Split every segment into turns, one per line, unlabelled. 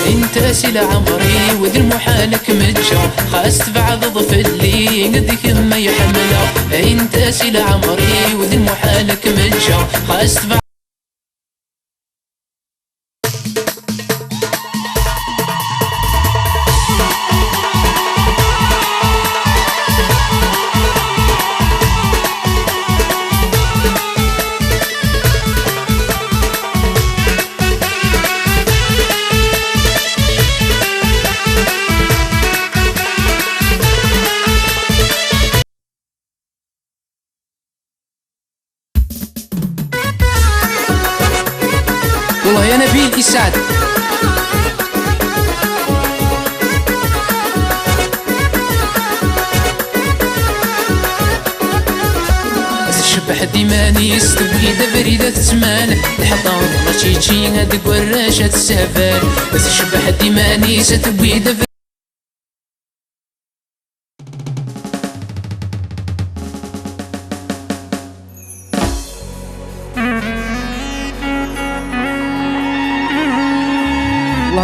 انت سلا عمري وذي المحالك متجا خاص بعض ضفلي قدك ما يحمله. انت سلا عمري وذي المحالك متجا خاص بعض. والله يا نبيل يسعد. الشبح ديماني يستوي بريدة تسمال الحطام ماشي تجي هادك وراشة السفال. بس الشبح ديماني يستوي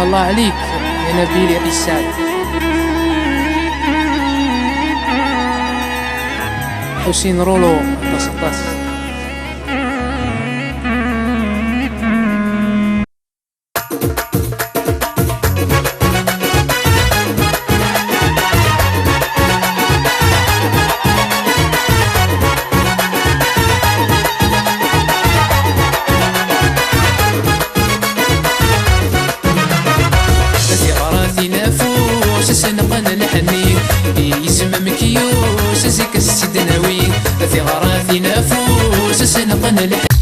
الله عليك يا نبيل يا إسعاد. حسين رولو طاس. سنقن الحنين يسم مكيوس زيك السدناوي ثغرات نافوس سنقن الحنين.